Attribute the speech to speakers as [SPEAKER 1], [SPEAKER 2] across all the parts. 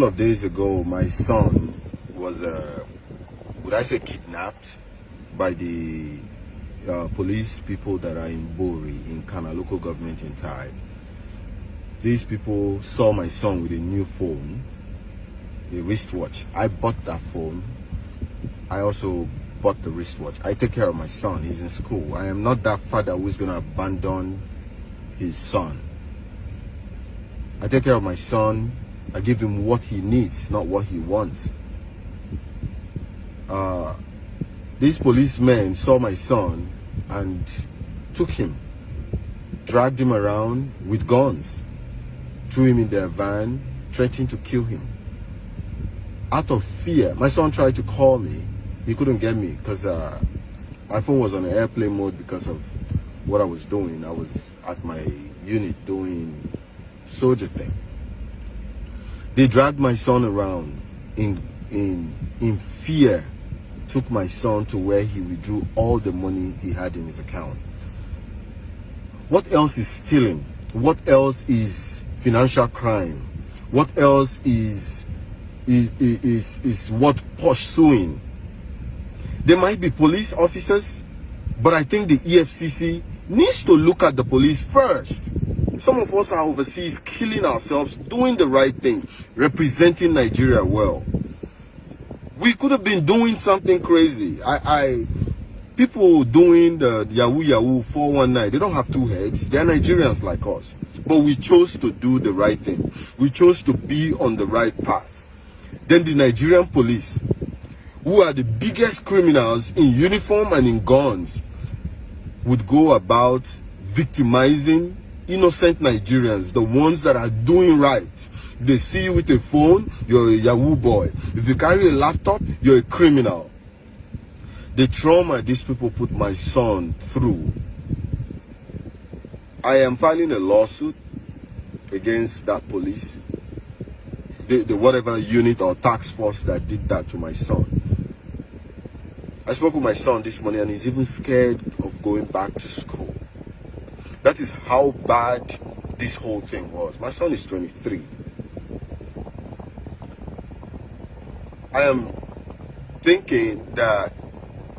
[SPEAKER 1] couple of days ago, my son was, would I say, kidnapped by the police people that are in Bori, in Kana, local government in Tide. These people saw my son with a new phone, a wristwatch. I bought that phone. I also bought the wristwatch. I take care of my son. He's in school. I am not that father who's going to abandon his son. I take care of my son. I give him what he needs, not what he wants. These policemen saw my son and took him, dragged him around with guns, threw him in their van, threatened to kill him. Out of fear, my son tried to call me. He couldn't get me because my phone was on airplane mode because of what I was doing. I was at my unit doing soldier thing. They dragged my son around in fear, took my son to where he withdrew all the money he had in his account. What else is stealing? What else is financial crime? What else is what pursuing? There might be police officers, but I think the EFCC needs to look at the police first. Some of us are overseas killing ourselves, doing the right thing, representing Nigeria well. We could have been doing something crazy. People doing the Yahoo 419, they don't have two heads. They're Nigerians like us. But we chose to do the right thing. We chose to be on the right path. Then the Nigerian police, who are the biggest criminals in uniform and in guns, would go about victimizing innocent Nigerians, the ones that are doing right. They see you with a phone, you're a Yahoo boy. If you carry a laptop, you're a criminal. The trauma these people put my son through. I am filing a lawsuit against that police, the whatever unit or task force that did that to my son. I spoke with my son this morning and he's even scared of going back to school. That is how bad this whole thing was. My son is 23. I am thinking that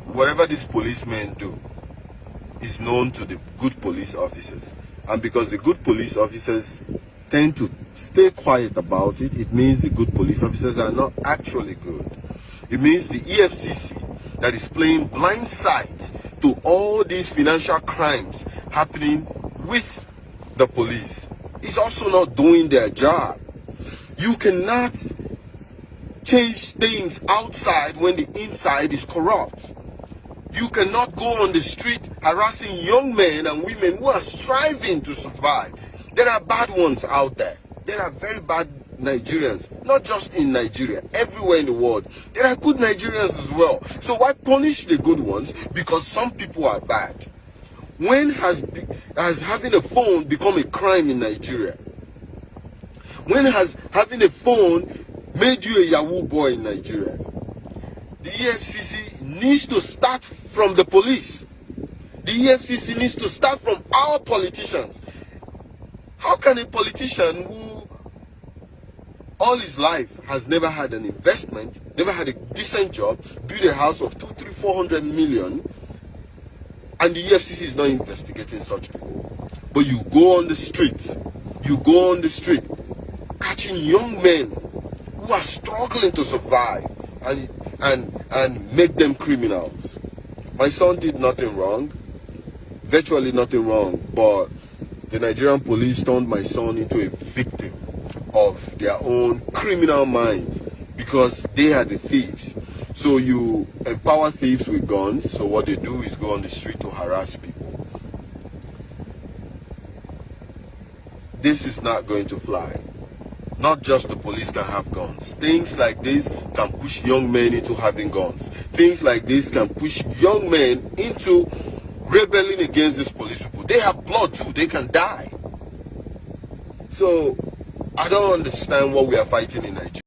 [SPEAKER 1] whatever these policemen do is known to the good police officers. And because the good police officers tend to stay quiet about it, it means the good police officers are not actually good. It means the EFCC that is playing blind sight to all these financial crimes happening with the police is also not doing their job. You cannot change things outside when the inside is corrupt. You cannot go on the street harassing young men and women who are striving to survive. There are bad ones out there. There are very bad Nigerians, not just in Nigeria, everywhere in the world. There are good Nigerians as well. So why punish the good ones because some people are bad? When has having a phone become a crime in Nigeria? When has having a phone made you a Yahoo boy in Nigeria? The EFCC needs to start from the police. The EFCC needs to start from our politicians. How can a politician who all his life has never had an investment, never had a decent job, build a house of 200-400 million, and the EFCC is not investigating such people? But you go on the street, catching young men who are struggling to survive and make them criminals. My son did nothing wrong, virtually nothing wrong, but the Nigerian police turned my son into a victim of their own criminal minds because they are the thieves. So you empower thieves with guns, so what they do is go on the street to harass people. This is not going to fly. Not just the police can have guns. Things like this can push young men into having guns. Things like this can push young men into rebelling against these police people. They have blood too. They can die. So I don't understand what we are fighting in Nigeria.